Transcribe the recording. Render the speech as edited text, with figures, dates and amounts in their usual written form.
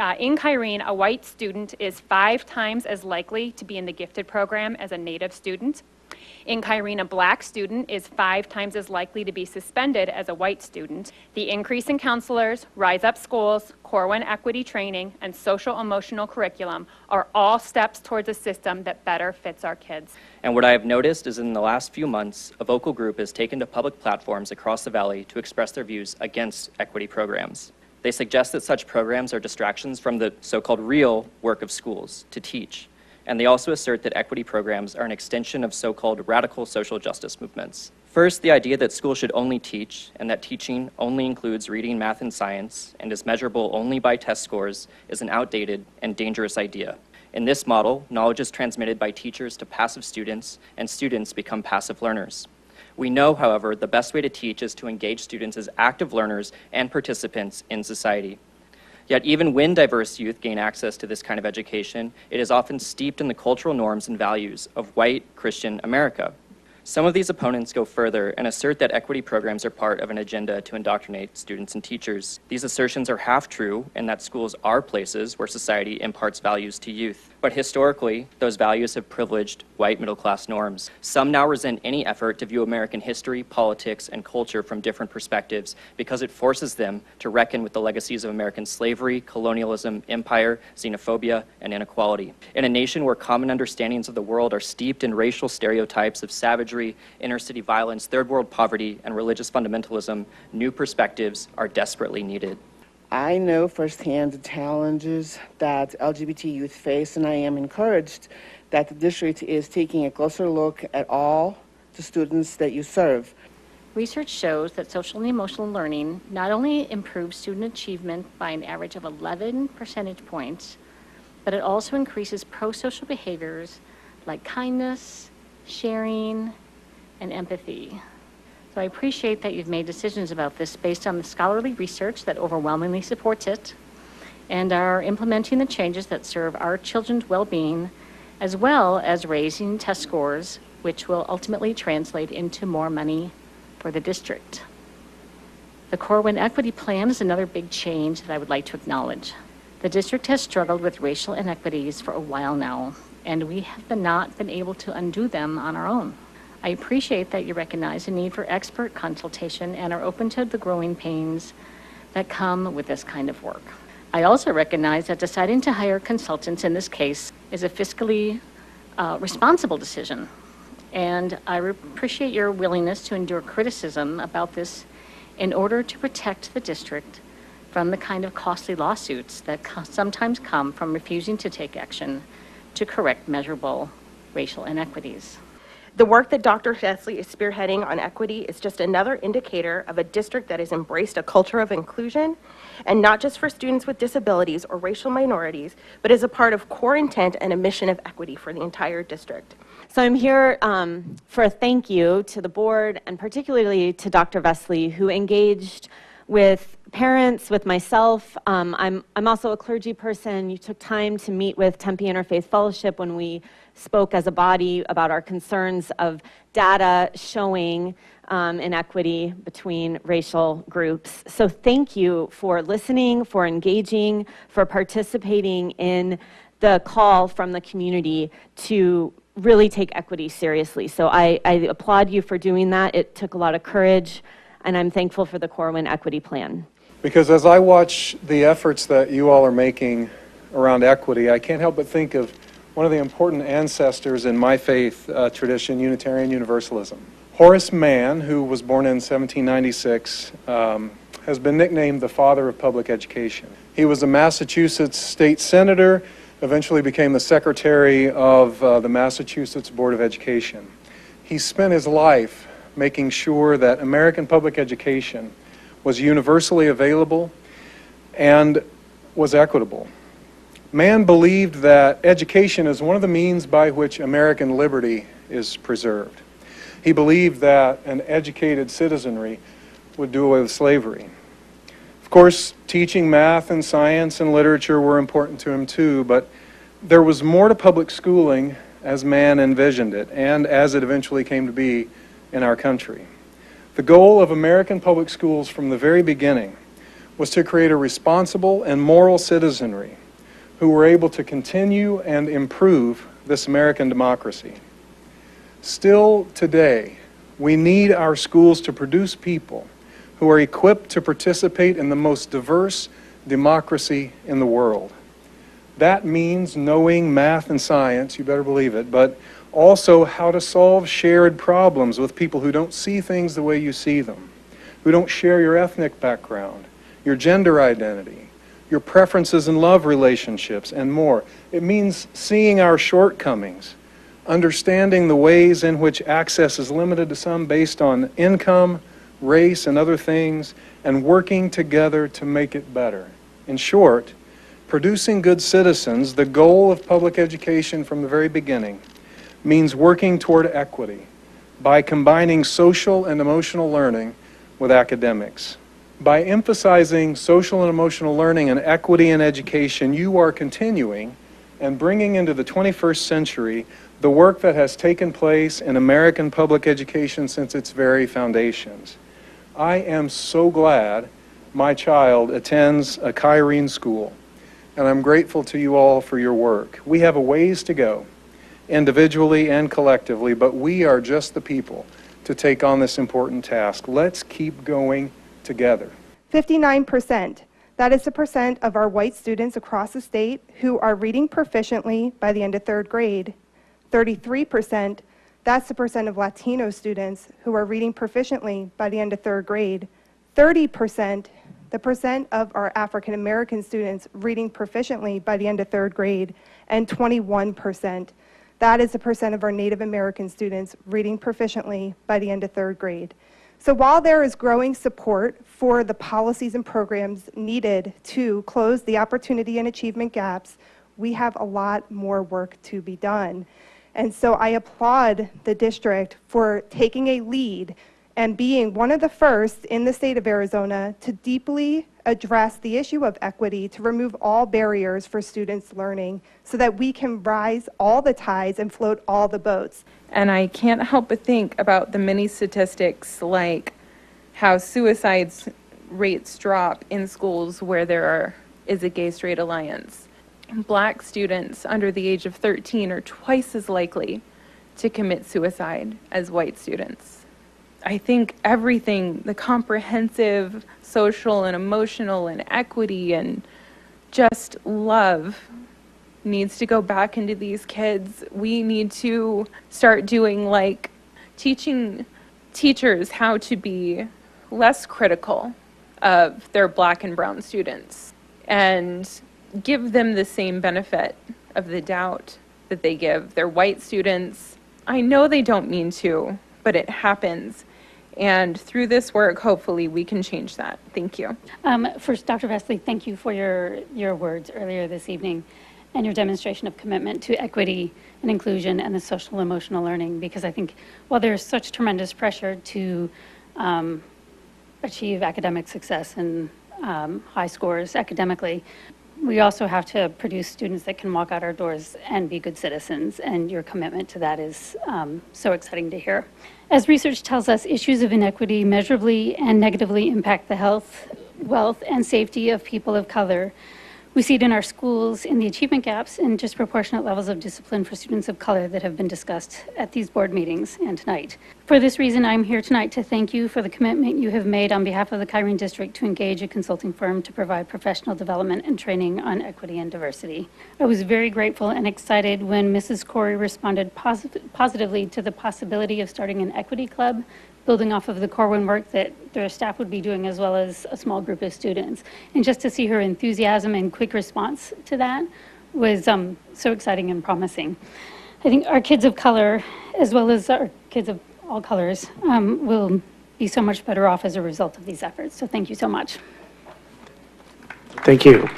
In Kyrene, a white student is 5 times as likely to be in the gifted program as a Native student. In Kyrene, a black student is 5 times as likely to be suspended as a white student. The increase in counselors, Rise Up Schools, Core 1 equity training, and social emotional curriculum are all steps towards a system that better fits our kids. And what I have noticed is in the last few months, a vocal group has taken to public platforms across the valley to express their views against equity programs. They suggest that such programs are distractions from the so-called real work of schools to teach. And they also assert that equity programs are an extension of so-called radical social justice movements. First, the idea that schools should only teach and that teaching only includes reading, math, and science and is measurable only by test scores is an outdated and dangerous idea. In this model, knowledge is transmitted by teachers to passive students, and students become passive learners. We know, however, the best way to teach is to engage students as active learners and participants in society. Yet even when diverse youth gain access to this kind of education, it is often steeped in the cultural norms and values of white Christian America. Some of these opponents go further and assert that equity programs are part of an agenda to indoctrinate students and teachers. These assertions are half true in that schools are places where society imparts values to youth. But historically, those values have privileged white middle-class norms. Some now resent any effort to view American history, politics, and culture from different perspectives because it forces them to reckon with the legacies of American slavery, colonialism, empire, xenophobia, and inequality. In a nation where common understandings of the world are steeped in racial stereotypes of savagery, inner-city violence, third-world poverty, and religious fundamentalism, new perspectives are desperately needed. I know firsthand the challenges that LGBT youth face, and I am encouraged that the district is taking a closer look at all the students that you serve. Research shows that social and emotional learning not only improves student achievement by an average of 11 percentage points, but it also increases pro-social behaviors like kindness, sharing, and empathy. So I appreciate that you've made decisions about this based on the scholarly research that overwhelmingly supports it, and are implementing the changes that serve our children's well-being, as well as raising test scores, which will ultimately translate into more money for the district. The Core 1 Equity Plan is another big change that I would like to acknowledge. The district has struggled with racial inequities for a while now, and we have not been able to undo them on our own. I appreciate that you recognize the need for expert consultation and are open to the growing pains that come with this kind of work. I also recognize that deciding to hire consultants in this case is a fiscally responsible decision. And I appreciate your willingness to endure criticism about this in order to protect the district from the kind of costly lawsuits that sometimes come from refusing to take action to correct measurable racial inequities. The work that Dr. Chesley is spearheading on equity is just another indicator of a district that has embraced a culture of inclusion, and not just for students with disabilities or racial minorities, but as a part of core intent and a mission of equity for the entire district. So I'm here for a thank you to the board, and particularly to Dr. Vesley, who engaged with parents, with myself. I'm also a clergy person. You took time to meet with Tempe Interfaith Fellowship when we spoke as a body about our concerns of data showing inequity between racial groups. So thank you for listening, for engaging, for participating in the call from the community to really take equity seriously. So I applaud you for doing that. It took a lot of courage, and I'm thankful for the Core 1 Equity Plan. Because as I watch the efforts that you all are making around equity, I can't help but think of one of the important ancestors in my faith tradition, Unitarian Universalism. Horace Mann, who was born in 1796, has been nicknamed the father of public education. He was a Massachusetts state senator, eventually became the secretary of the Massachusetts Board of Education. He spent his life making sure that American public education was universally available and was equitable. Mann believed that education is one of the means by which American liberty is preserved. He believed that an educated citizenry would do away with slavery. Of course, teaching math and science and literature were important to him too, but there was more to public schooling as Mann envisioned it, and as it eventually came to be in our country. The goal of American public schools from the very beginning was to create a responsible and moral citizenry who were able to continue and improve this American democracy. Still today, we need our schools to produce people who are equipped to participate in the most diverse democracy in the world. That means knowing math and science, you better believe it, but also how to solve shared problems with people who don't see things the way you see them, who don't share your ethnic background, your gender identity, your preferences and love relationships, and more. It means seeing our shortcomings, understanding the ways in which access is limited to some based on income, race, and other things, and working together to make it better. In short, producing good citizens, the goal of public education from the very beginning, means working toward equity by combining social and emotional learning with academics. By emphasizing social and emotional learning and equity in education, you are continuing and bringing into the 21st century the work that has taken place in American public education since its very foundations. I am so glad my child attends a Kyrene school, and I'm grateful to you all for your work. We have a ways to go, individually and collectively, but we are just the people to take on this important task. Let's keep going together. 59%. That is the percent of our white students across the state who are reading proficiently by the end of third grade. 33%, that's the percent of Latino students who are reading proficiently by the end of third grade. 30%, the percent of our African American students reading proficiently by the end of third grade. And 21%, that is the percent of our Native American students reading proficiently by the end of third grade. So while there is growing support for the policies and programs needed to close the opportunity and achievement gaps, we have a lot more work to be done. And so I applaud the district for taking a lead and being one of the first in the state of Arizona to deeply address the issue of equity, to remove all barriers for students learning so that we can rise all the tides and float all the boats. And I can't help but think about the many statistics like how suicides rates drop in schools where there is a gay-straight alliance. Black students under the age of 13 are twice as likely to commit suicide as white students. I think everything, the comprehensive social and emotional and equity and just love needs to go back into these kids. We need to start doing like teaching teachers how to be less critical of their black and brown students and give them the same benefit of the doubt that they give their white students. I know they don't mean to, but it happens. And through this work, hopefully, we can change that. Thank you. First, Dr. Vesley, thank you for your words earlier this evening and your demonstration of commitment to equity and inclusion and the social emotional learning, because I think while there's such tremendous pressure to achieve academic success and high scores academically, we also have to produce students that can walk out our doors and be good citizens, and your commitment to that is so exciting to hear. As research tells us, issues of inequity measurably and negatively impact the health, wealth, and safety of people of color. We see it in our schools, in the achievement gaps, and disproportionate levels of discipline for students of color that have been discussed at these board meetings and tonight. For this reason, I'm here tonight to thank you for the commitment you have made on behalf of the Kyrene District to engage a consulting firm to provide professional development and training on equity and diversity. I was very grateful and excited when Mrs. Corey responded positively to the possibility of starting an equity club, building off of the Corwin work that their staff would be doing, as well as a small group of students. And just to see her enthusiasm and quick response to that was so exciting and promising. I think our kids of color, as well as our kids of all colors, will be so much better off as a result of these efforts. So thank you so much. Thank you.